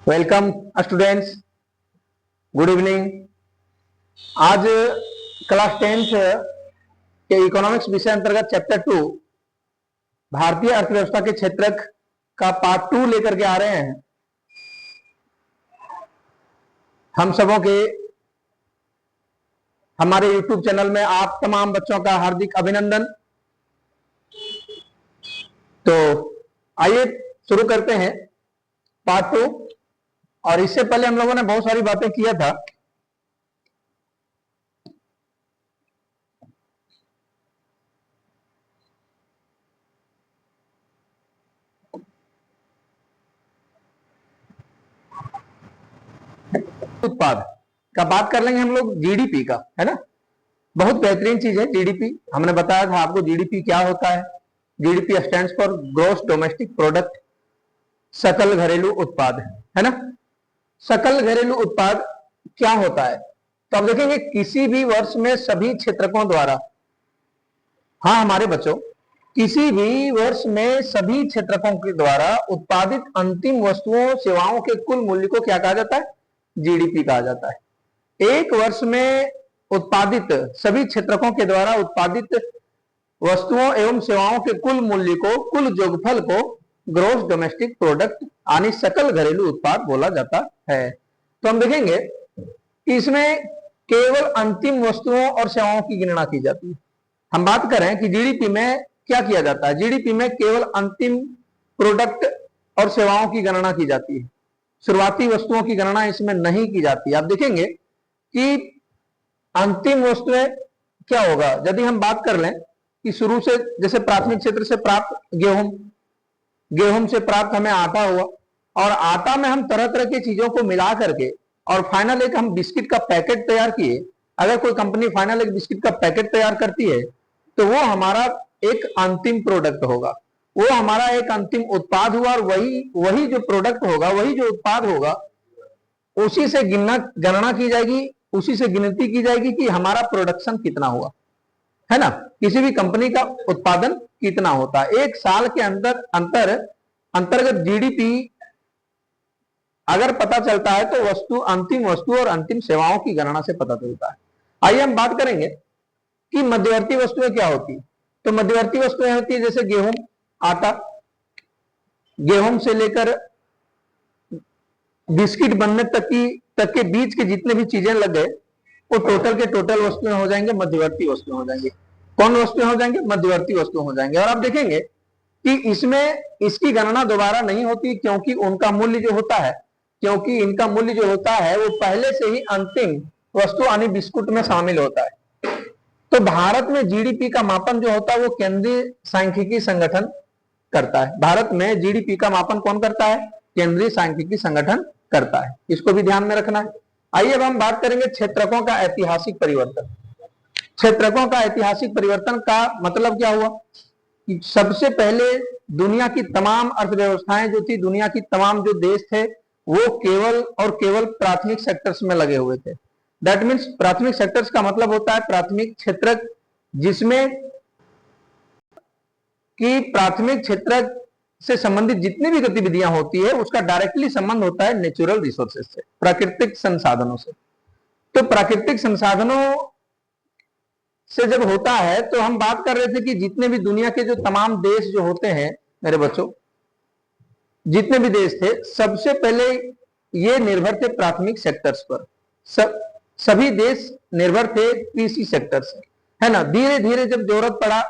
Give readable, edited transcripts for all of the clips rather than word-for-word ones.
Welcome students, good evening. आज class 10th के economics विषय अंतर्गत चैप्टर 2 भारतीय अर्थव्यवस्था के क्षेत्रक का पार्ट 2 लेकर के आ रहे हैं। हम सबों के हमारे YouTube चैनल में आप तमाम बच्चों का हार्दिक अभिनंदन। तो आइए शुरू करते हैं पार्ट 2। और इससे पहले हम लोगों ने बहुत सारी बातें किया था। उत्पाद का बात कर लेंगे हम लोग, जीडीपी का, है ना। बहुत बेहतरीन चीज है जीडीपी। हमने बताया था आपको जीडीपी क्या होता है। GDP stands for gross domestic product, सकल घरेलू उत्पाद, है ना। सकल घरेलू उत्पाद क्या होता है, तो आप देखेंगे किसी भी वर्ष में सभी क्षेत्रकों द्वारा, हाँ हमारे बच्चों, किसी भी वर्ष में सभी क्षेत्रकों के द्वारा उत्पादित अंतिम वस्तुओं सेवाओं के कुल मूल्य को क्या कहा जाता है, जीडीपी कहा जाता है। एक वर्ष में उत्पादित सभी क्षेत्रकों के द्वारा उत्पादित वस्तुओं एवं सेवाओं के कुल मूल्य को, कुल जोगफल को ग्रॉस डोमेस्टिक प्रोडक्ट यानी सकल घरेलू उत्पाद बोला जाता है। तो हम देखेंगे कि इसमें केवल अंतिम वस्तुओं और सेवाओं की गणना की जाती है। हम बात करें कि जीडीपी में क्या किया जाता है, जीडीपी में केवल अंतिम प्रोडक्ट और सेवाओं की गणना की जाती है। शुरुआती वस्तुओं की गणना इसमें नहीं की जाती। आप देखेंगे कि अंतिम वस्तुएं क्या होगा, यदि हम बात कर लें कि शुरू से जैसे प्राथमिक क्षेत्र से प्राप्त गेहूं, गेहूं से प्राप्त हमें आटा हुआ, और आटा में हम तरह तरह की चीजों को मिला करके और फाइनल एक हम बिस्किट का पैकेट तैयार किए। अगर कोई कंपनी फाइनल एक बिस्किट का पैकेट तैयार करती है तो वो हमारा एक अंतिम प्रोडक्ट होगा, वो हमारा एक अंतिम उत्पाद हुआ। और वही जो प्रोडक्ट होगा, वही जो उत्पाद होगा, उसी से गणना की जाएगी, उसी से गिनती की जाएगी कि हमारा प्रोडक्शन कितना हुआ, है ना। किसी भी कंपनी का उत्पादन कितना होता है एक साल के अंतर्गत जीडीपी अगर पता चलता है तो अंतिम वस्तु और अंतिम सेवाओं की गणना से पता चलता है। आइए हम बात करेंगे कि मध्यवर्ती वस्तुएं क्या होती है। तो मध्यवर्ती वस्तुएं होती है जैसे गेहूं, आटा, गेहूं से लेकर बिस्किट बनने तक के बीच के जितने भी चीजें लग गए, वो टोटल के टोटल वस्तुएं हो जाएंगे, मध्यवर्ती वस्तुएं हो जाएंगे। कौन वस्तुएं हो जाएंगे, मध्यवर्ती वस्तुएं हो जाएंगे। और आप देखेंगे कि इसमें इसकी गणना दोबारा नहीं होती, क्योंकि उनका मूल्य जो होता है, क्योंकि इनका मूल्य जो होता है वो पहले से ही अंतिम वस्तु यानी बिस्कुट में शामिल होता है। तो भारत में जीडीपी का मापन जो होता है वो केंद्रीय सांख्यिकी संगठन करता है। भारत में जीडीपी का मापन कौन करता है, केंद्रीय सांख्यिकी संगठन करता है। इसको भी ध्यान में रखना है। आइए अब हम बात करेंगे क्षेत्रकों का ऐतिहासिक परिवर्तन। क्षेत्रकों का ऐतिहासिक परिवर्तन का मतलब क्या हुआ कि सबसे पहले दुनिया की तमाम अर्थव्यवस्थाएं जो थी, दुनिया की तमाम जो देश थे, वो केवल और केवल प्राथमिक सेक्टर्स में लगे हुए थे। दैट मीन्स प्राथमिक सेक्टर्स का मतलब होता है प्राथमिक क्षेत्र, जिसमें कि प्राथमिक क्षेत्र से संबंधित जितनी भी गतिविधियां होती है उसका डायरेक्टली संबंध होता है नेचुरल रिसोर्सेज से, प्राकृतिक संसाधनों से। तो प्राकृतिक संसाधनों से जब होता है तो हम बात कर रहे थे कि जितने भी दुनिया के जो तमाम देश जो होते हैं मेरे बच्चों, जितने भी देश थे, सबसे पहले ये निर्भर थे प्राथमिक सेक्टर्स पर। सभी देश निर्भर थे कृषि सेक्टर से, है ना। धीरे धीरे जब जरूरत पड़ा,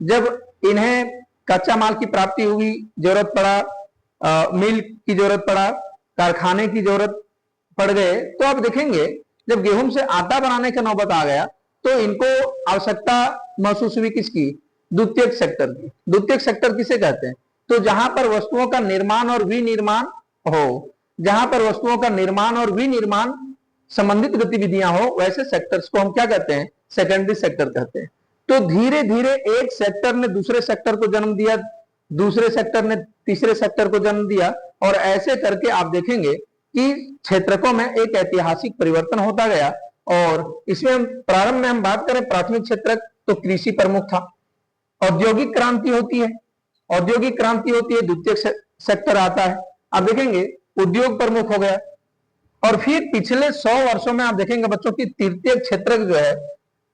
जब इन्हें कच्चा माल की प्राप्ति हुई, जरूरत पड़ा, मिल की जरूरत पड़ा, कारखाने की जरूरत पड़ गए, तो आप देखेंगे जब गेहूं से आटा बनाने का नौबत आ गया तो इनको आवश्यकता महसूस हुई किसकी, द्वितीयक सेक्टर की। द्वितीयक सेक्टर किसे कहते हैं, तो जहां पर वस्तुओं का निर्माण और विनिर्माण हो, जहां पर वस्तुओं का निर्माण और विनिर्माण संबंधित गतिविधियां हो, वैसे सेक्टर्स को हम क्या कहते हैं, सेकेंडरी सेक्टर कहते हैं। तो धीरे धीरे एक सेक्टर ने दूसरे सेक्टर को जन्म दिया, दूसरे सेक्टर ने तीसरे सेक्टर को जन्म दिया, और ऐसे करके आप देखेंगे कि क्षेत्रकों में एक ऐतिहासिक परिवर्तन होता गया। और इसमें प्रारंभ में हम बात करें प्राथमिक क्षेत्र तो कृषि प्रमुख था। औद्योगिक क्रांति होती है, औद्योगिक क्रांति होती है, द्वितीय सेक्टर आता है। आप देखेंगे उद्योग प्रमुख हो गया। और फिर पिछले 100 वर्षों में आप देखेंगे बच्चों की तृतीय क्षेत्र जो है,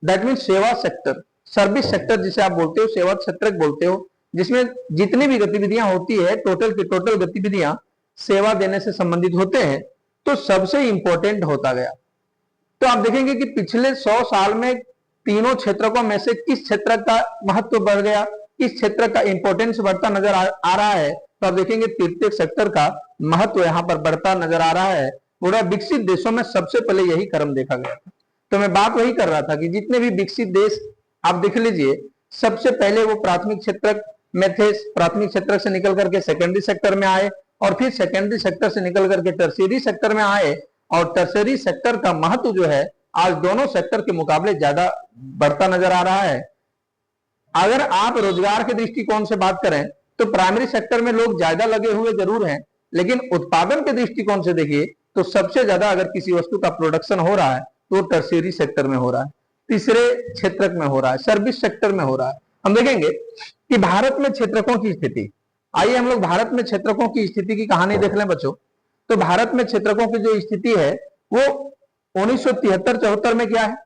दैट मीन सेवा सेक्टर, सर्विस सेक्टर जिसे आप बोलते हो, सेवा क्षेत्र बोलते हो, जिसमें जितनी भी गतिविधियां होती है टोटल की टोटल गतिविधियां सेवा देने से संबंधित होते हैं, तो सबसे इंपॉर्टेंट होता गया। तो आप देखेंगे कि पिछले 100 साल में तीनों क्षेत्रों में से किस क्षेत्र का महत्व बढ़ गया, किस क्षेत्र का इंपॉर्टेंस बढ़ता नजर आ रहा है, तो आप देखेंगे तृतीय सेक्टर का महत्व यहां पर बढ़ता नजर आ रहा है। पूरा विकसित देशों में सबसे पहले यही क्रम देखा गया था। तो मैं बात वही कर रहा था कि जितने भी विकसित देश आप देख लीजिए, सबसे पहले वो प्राथमिक क्षेत्र में थे, प्राथमिक क्षेत्र से निकल करके सेकेंडरी सेक्टर में आए, और फिर सेकेंडरी सेक्टर से निकल करके टर्शियरी सेक्टर में आए, और टर्शियरी सेक्टर का महत्व जो है आज दोनों सेक्टर के मुकाबले ज्यादा बढ़ता नजर आ रहा है। अगर आप रोजगार के दृष्टिकोण से बात करें तो प्राइमरी सेक्टर में लोग ज्यादा लगे हुए जरूर हैं, लेकिन उत्पादन के दृष्टिकोण से देखिए तो सबसे ज्यादा अगर किसी वस्तु का प्रोडक्शन हो रहा है तो टर्शियरी सेक्टर में हो रहा है, तीसरे क्षेत्र में हो रहा है, सर्विस सेक्टर में हो रहा है। हम देखेंगे कि भारत में क्षेत्रकों की स्थिति, आइए हम लोग भारत में क्षेत्रकों की स्थिति की कहानी देख लें बच्चों। तो भारत में क्षेत्रकों की जो स्थिति है वो 1973-74 में क्या है,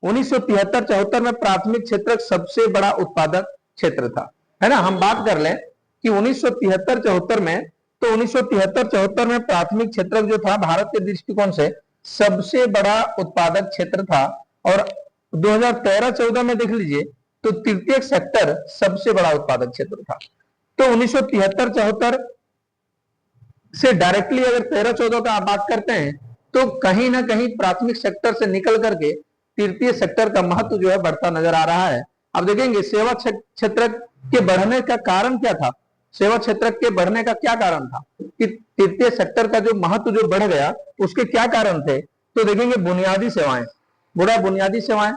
1973-74 में प्राथमिक क्षेत्र सबसे बड़ा उत्पादक क्षेत्र था, है ना। हम बात कर लें कि 1973-74 में, तो 1973-74 में प्राथमिक क्षेत्र जो था भारत के दृष्टिकोण से सबसे बड़ा उत्पादक क्षेत्र था। और 2013-14 में देख लीजिए तो तृतीय सेक्टर सबसे बड़ा उत्पादक क्षेत्र था। तो 1973-74 से डायरेक्टली अगर 13-14 का आप बात करते हैं तो कहीं ना कहीं प्राथमिक सेक्टर से निकल करके तृतीय सेक्टर का महत्व जो है बढ़ता नजर आ रहा है। अब देखेंगे सेवा क्षेत्र के बढ़ने का कारण क्या था, सेवा क्षेत्र के बढ़ने का क्या कारण था कि तृतीय सेक्टर का जो महत्व जो बढ़ गया उसके क्या कारण थे। तो देखेंगे बुनियादी सेवाएं, बुरा बुनियादी सेवाएं,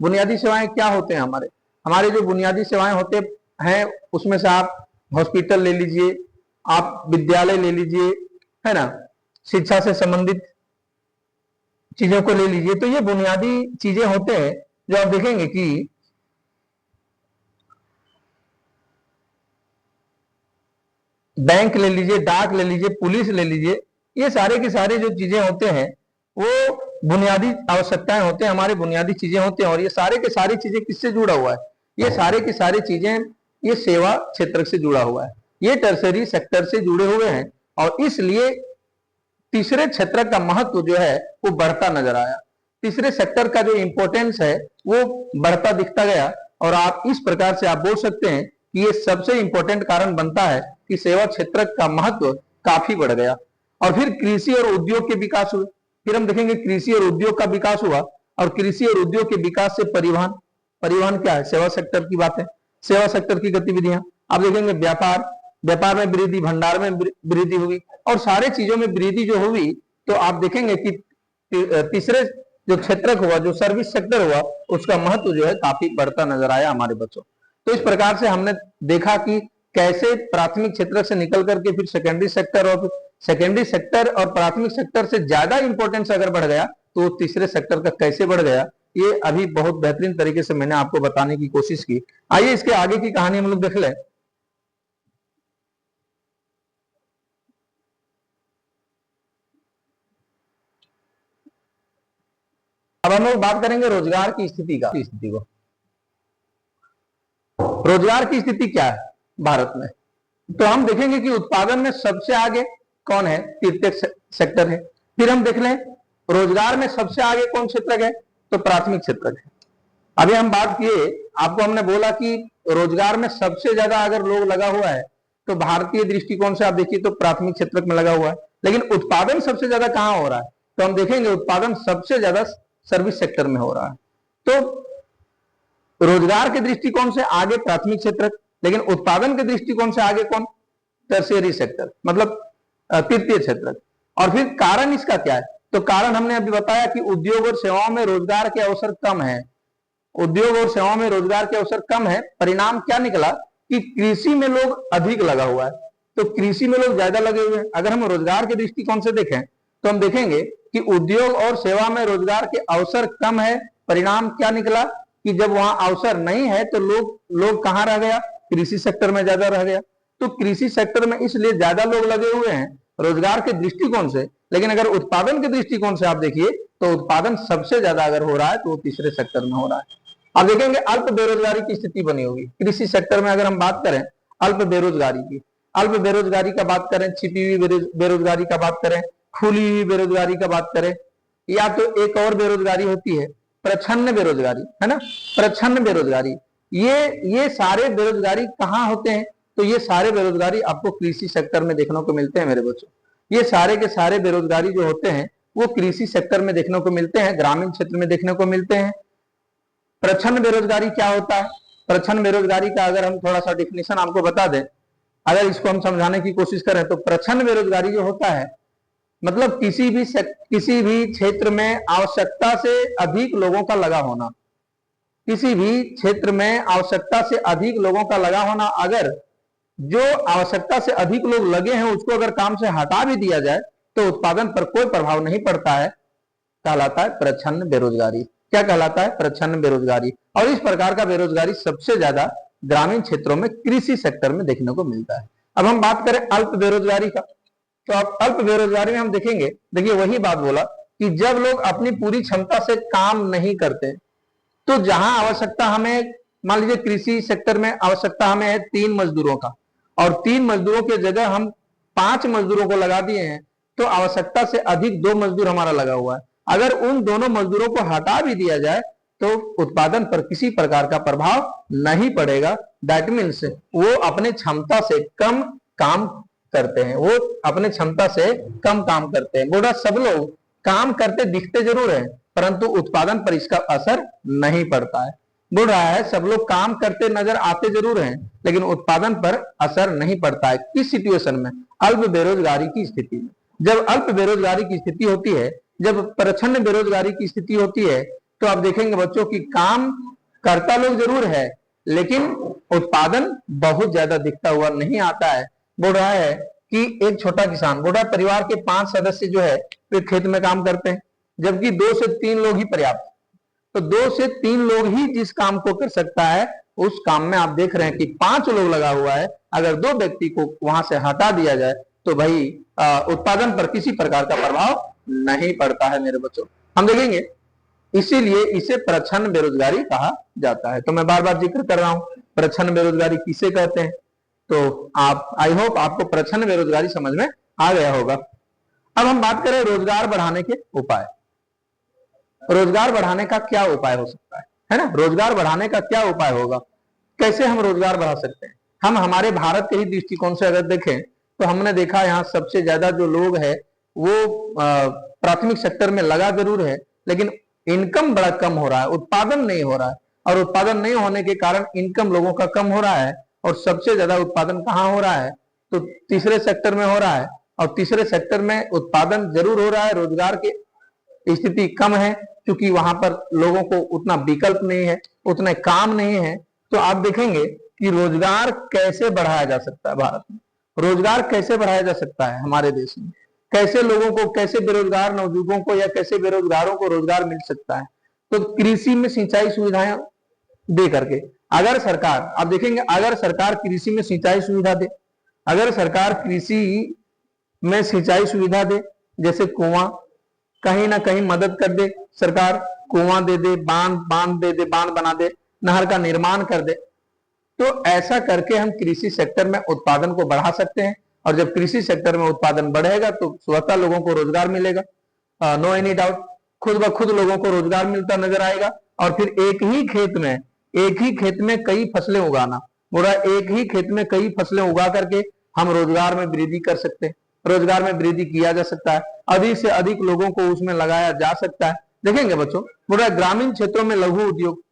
बुनियादी सेवाएं क्या होते हैं, हमारे हमारे जो बुनियादी सेवाएं होते हैं उसमें से आप हॉस्पिटल ले लीजिए, आप विद्यालय ले लीजिए, है ना, शिक्षा से संबंधित चीजों को ले लीजिए। तो ये बुनियादी चीजें होते हैं जो आप देखेंगे कि बैंक ले लीजिए, डाक ले लीजिए, पुलिस ले लीजिए, ये सारे के सारे जो चीजें होते हैं वो बुनियादी आवश्यकताएं होते हैं, हमारे बुनियादी चीजें होते हैं। और ये सारे के सारी चीजें किससे जुड़ा हुआ है, ये सारे की सारी चीजें ये सेवा क्षेत्र से जुड़ा हुआ है, ये टर्शरी सेक्टर से जुड़े हुए हैं। और इसलिए तीसरे क्षेत्र का महत्व जो है वो बढ़ता नजर आया, तीसरे सेक्टर का जो इंपॉर्टेंस है वो बढ़ता दिखता गया। और आप इस प्रकार से आप बोल सकते हैं कि ये सबसे इंपॉर्टेंट कारण बनता है कि सेवा क्षेत्र का महत्व काफी बढ़ गया। और फिर कृषि और उद्योग के विकास हुए, फिर हम देखेंगे कृषि और उद्योग का विकास हुआ, और कृषि और उद्योग के विकास से परिवहन, परिवहन क्या है, सेवा सेक्टर की बात है, सेवा सेक्टर की गतिविधियां। आप देखेंगे व्यापार, व्यापार में वृद्धि, भंडार में वृद्धि हुई, और सारे चीजों में वृद्धि जो हुई, तो आप देखेंगे कि तीसरे जो क्षेत्र हुआ, जो सर्विस सेक्टर हुआ, उसका महत्व जो है काफी बढ़ता नजर आया हमारे बच्चों। तो इस प्रकार से हमने देखा कि कैसे प्राथमिक क्षेत्र से निकल करके फिर सेकेंडरी सेक्टर, और सेकेंडरी सेक्टर और प्राथमिक सेक्टर से ज्यादा इंपॉर्टेंस अगर बढ़ गया तो तीसरे सेक्टर का कैसे बढ़ गया, ये अभी बहुत बेहतरीन तरीके से मैंने आपको बताने की कोशिश की। आइए इसके आगे की कहानी हम लोग देख लें। अब हम लोग बात करेंगे रोजगार की स्थिति का, स्थिति को, रोजगार की स्थिति क्या है भारत में। तो हम देखेंगे कि उत्पादन में सबसे आगे कौन है, तृतीय सेक्टर है। फिर हम देख लें रोजगार में सबसे आगे कौन क्षेत्र है, तो प्राथमिक क्षेत्र है। अभी हम बात किए, आपको हमने बोला कि रोजगार में सबसे ज्यादा अगर लोग लगा हुआ है तो भारतीय दृष्टिकोण से आप देखिए तो प्राथमिक क्षेत्र में लगा हुआ है। लेकिन उत्पादन सबसे ज्यादा कहां हो रहा है, तो हम देखेंगे उत्पादन सबसे ज्यादा सर्विस सेक्टर में हो रहा है। तो रोजगार के दृष्टिकोण से आगे प्राथमिक क्षेत्र, लेकिन उत्पादन के दृष्टिकोण से आगे कौन, टर्शियरी सेक्टर, मतलब तृतीय क्षेत्र। और फिर कारण इसका क्या है, तो कारण हमने अभी बताया कि उद्योग और सेवाओं में रोजगार के अवसर कम है, उद्योग और सेवाओं में रोजगार के अवसर कम है। परिणाम क्या निकला कि कृषि में लोग अधिक लगा हुआ है, तो कृषि में लोग ज्यादा लगे हुए हैं। अगर हम रोजगार के दृष्टिकोण से देखें तो हम देखेंगे कि उद्योग और सेवा में रोजगार के अवसर कम है। परिणाम क्या निकला कि जब वहां अवसर नहीं है तो लोग कहां रह गया, कृषि सेक्टर में ज्यादा रह गया। तो कृषि सेक्टर में इसलिए ज्यादा लोग लगे हुए हैं, रोजगार के दृष्टिकोण से, लेकिन अगर उत्पादन के दृष्टिकोण से आप देखिए तो उत्पादन सबसे ज्यादा अगर हो रहा है तो वो तीसरे सेक्टर में हो रहा है। आप देखेंगे अल्प बेरोजगारी की स्थिति बनी होगी कृषि सेक्टर में। अगर हम बात करें अल्प बेरोजगारी की, अल्प बेरोजगारी का बात करें, छिपी हुई बेरोजगारी का बात करें, खुली हुई बेरोजगारी का बात करें, या तो एक और बेरोजगारी होती है प्रच्छन्न बेरोजगारी, है ना, प्रच्छन्न बेरोजगारी। ये सारे बेरोजगारी कहाँ होते हैं? तो ये सारे बेरोजगारी आपको कृषि सेक्टर में देखने को मिलते हैं मेरे बच्चों। ये सारे के सारे बेरोजगारी जो होते हैं वो कृषि सेक्टर में देखने को मिलते हैं, ग्रामीण क्षेत्र में देखने को मिलते हैं। प्रच्छन्न बेरोजगारी क्या होता है? प्रच्छन्न बेरोजगारी का अगर हम थोड़ा सा डिफिनेशन आपको बता दें, अगर इसको हम समझाने की कोशिश करें तो प्रच्छन्न बेरोजगारी जो होता है मतलब किसी भी क्षेत्र में आवश्यकता से अधिक लोगों का लगा होना, किसी भी क्षेत्र में आवश्यकता से अधिक लोगों का लगा होना। अगर जो आवश्यकता से अधिक लोग लगे हैं उसको अगर काम से हटा भी दिया जाए तो उत्पादन पर कोई प्रभाव नहीं पड़ता है, कहलाता है प्रच्छन्न बेरोजगारी। क्या कहलाता है? प्रच्छन्न बेरोजगारी। और इस प्रकार का बेरोजगारी सबसे ज्यादा ग्रामीण क्षेत्रों में कृषि सेक्टर में देखने को मिलता है। अब हम बात करें अल्प बेरोजगारी का, तो अब अल्प बेरोजगारी में हम देखेंगे, देखिए वही बात बोला कि जब लोग अपनी पूरी क्षमता से काम नहीं करते, तो जहां आवश्यकता हमें, मान लीजिए कृषि सेक्टर में आवश्यकता हमें है 3 मजदूरों का, और 3 मजदूरों के जगह हम 5 मजदूरों को लगा दिए हैं, तो आवश्यकता से अधिक 2 मजदूर हमारा लगा हुआ है। अगर उन दोनों मजदूरों को हटा भी दिया जाए तो उत्पादन पर किसी प्रकार का प्रभाव नहीं पड़ेगा। दैट मीन्स वो अपने क्षमता से कम काम करते हैं, वो अपने क्षमता से कम काम करते हैं। बोला सब लोग काम करते दिखते जरूर है परंतु उत्पादन पर इसका असर नहीं पड़ता है। बोल रहा है सब लोग काम करते नजर आते जरूर हैं लेकिन उत्पादन पर असर नहीं पड़ता है। किस सिचुएशन में? अल्प बेरोजगारी की स्थिति में। जब अल्प बेरोजगारी की स्थिति होती है, जब प्रच्छन्न बेरोजगारी की स्थिति होती है, तो आप देखेंगे बच्चों की काम करता लोग जरूर है लेकिन उत्पादन बहुत ज्यादा दिखता हुआ नहीं आता है। बोल रहा है कि एक छोटा किसान, बोल रहा है परिवार के 5 सदस्य जो है वे खेत में काम करते हैं, जबकि 2 से 3 लोग ही पर्याप्त। तो 2 से 3 लोग ही जिस काम को कर सकता है उस काम में आप देख रहे हैं कि 5 लोग लगा हुआ है। अगर 2 व्यक्ति को वहां से हटा दिया जाए तो भाई उत्पादन पर किसी प्रकार का प्रभाव नहीं पड़ता है मेरे बच्चों। हम देखेंगे इसीलिए इसे प्रच्छन्न बेरोजगारी कहा जाता है। तो मैं बार बार जिक्र कर रहा हूं प्रच्छन्न बेरोजगारी किसे कहते हैं। तो आप, आई होप आपको प्रच्छन्न बेरोजगारी समझ में आ गया होगा। अब हम बात करें रोजगार बढ़ाने के उपाय। रोजगार बढ़ाने का क्या उपाय हो सकता है ना? रोजगार बढ़ाने का क्या उपाय होगा? कैसे हम रोजगार बढ़ा सकते हैं? हम हमारे भारत के ही दृष्टिकोण से अगर देखें तो हमने देखा यहाँ सबसे ज्यादा जो लोग है वो प्राथमिक सेक्टर में लगा जरूर है लेकिन इनकम बड़ा कम हो रहा है, उत्पादन नहीं हो रहा है। और उत्पादन नहीं होने के कारण इनकम लोगों का कम हो रहा है। और सबसे ज्यादा उत्पादन कहाँ हो रहा है? तो तीसरे सेक्टर में हो रहा है। और तीसरे सेक्टर में उत्पादन जरूर हो रहा है, रोजगार की स्थिति कम है क्योंकि वहां पर लोगों को उतना विकल्प नहीं है, उतने काम नहीं है। तो आप देखेंगे कि रोजगार कैसे बढ़ाया जा सकता है भारत में, रोजगार कैसे बढ़ाया जा सकता है हमारे देश में, कैसे लोगों को, कैसे बेरोजगार नवयुवकों को या कैसे बेरोजगारों को रोजगार मिल सकता है। तो कृषि में सिंचाई सुविधाएं दे करके, अगर सरकार, आप देखेंगे अगर सरकार कृषि में सिंचाई सुविधा दे, अगर सरकार कृषि में सिंचाई सुविधा दे, जैसे कुआं, कहीं ना कहीं मदद कर दे सरकार, कुआं दे दे, बांध दे दे, बांध बना दे, नहर का निर्माण कर दे, तो ऐसा करके हम कृषि सेक्टर में उत्पादन को बढ़ा सकते हैं। और जब कृषि सेक्टर में उत्पादन बढ़ेगा तो स्वतः लोगों को रोजगार मिलेगा, नो एनी डाउट, खुद ब खुद लोगों को रोजगार मिलता नजर आएगा। और फिर एक ही खेत में कई फसलें उगाना, बोला एक ही खेत में कई फसलें उगा करके हम रोजगार में वृद्धि कर सकते हैं, रोजगार में वृद्धि किया जा सकता है, अधिक से अधिक लोगों को उसमें लगाया जा सकता है। देखेंगे बच्चों, बोल रहा है ग्रामीण क्षेत्रों में लघु उद्योग,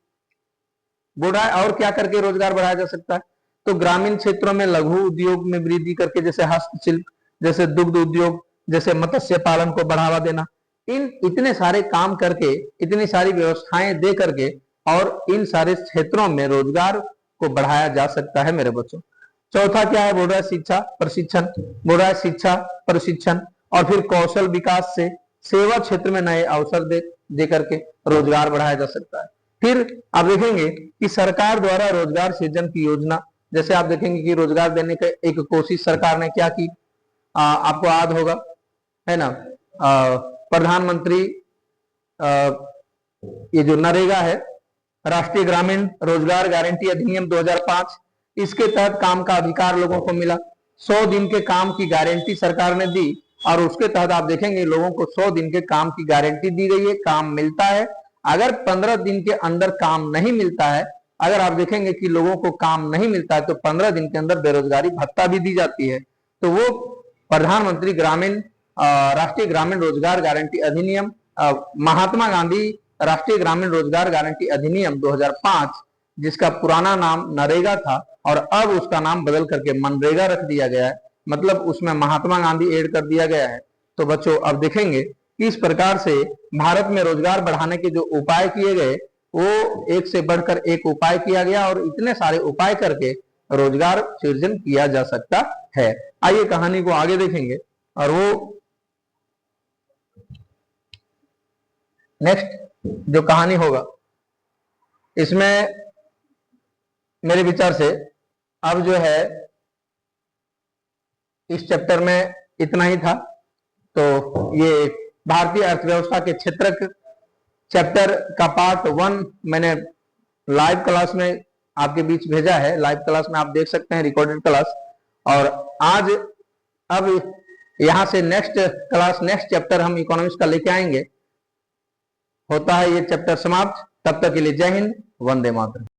बोल रहा है और क्या करके रोजगार बढ़ाया जा सकता है? तो ग्रामीण क्षेत्रों में लघु उद्योग में वृद्धि करके, जैसे हस्तशिल्प, जैसे दुग्ध उद्योग, जैसे मत्स्य पालन को बढ़ावा देना, इन इतने सारे काम करके, इतनी सारी व्यवस्थाएं दे करके और इन सारे क्षेत्रों में रोजगार को बढ़ाया जा सकता है मेरे बच्चों। चौथा क्या है? बोल रहा है शिक्षा प्रशिक्षण, बोल रहा है शिक्षा प्रशिक्षण और फिर कौशल विकास से सेवा क्षेत्र में नए अवसर दे करके रोजगार बढ़ाया जा सकता है। फिर आप देखेंगे कि सरकार द्वारा रोजगार सृजन की योजना, जैसे आप देखेंगे कि रोजगार देने की एक कोशिश सरकार ने क्या की, आपको याद होगा, है ना। प्रधानमंत्री ये जो नरेगा है, राष्ट्रीय ग्रामीण रोजगार गारंटी अधिनियम 2005, इसके तहत काम का अधिकार लोगों को मिला। 100 दिन के काम की गारंटी सरकार ने दी और उसके तहत आप देखेंगे लोगों को 100 दिन के काम की गारंटी दी गई है, काम मिलता है। अगर 15 दिन के अंदर काम नहीं मिलता है, अगर आप देखेंगे कि लोगों को काम नहीं मिलता है, तो 15 दिन के अंदर बेरोजगारी भत्ता भी दी जाती है। तो वो प्रधानमंत्री राष्ट्रीय ग्रामीण रोजगार गारंटी अधिनियम, महात्मा गांधी राष्ट्रीय ग्रामीण रोजगार गारंटी अधिनियम 2005, जिसका पुराना नाम नरेगा था और अब उसका नाम बदल करके मनरेगा रख दिया गया है, मतलब उसमें महात्मा गांधी ऐड कर दिया गया है। तो बच्चों अब देखेंगे कि इस प्रकार से भारत में रोजगार बढ़ाने के जो उपाय किए गए, वो एक से बढ़कर एक उपाय किया गया और इतने सारे उपाय करके रोजगार सृजन किया जा सकता है। आइए कहानी को आगे देखेंगे और वो नेक्स्ट जो कहानी होगा, इसमें मेरे विचार से अब जो है इस चैप्टर में इतना ही था। तो ये भारतीय अर्थव्यवस्था के क्षेत्र चैप्टर का पार्ट 1 मैंने लाइव क्लास में आपके बीच भेजा है। लाइव क्लास में आप देख सकते हैं, रिकॉर्डेड क्लास। और आज अब यहां से नेक्स्ट क्लास, नेक्स्ट चैप्टर हम इकोनॉमिक्स का लेके आएंगे। होता है ये चैप्टर समाप्त। तब तक के लिए जय हिंद, वंदे मातरम।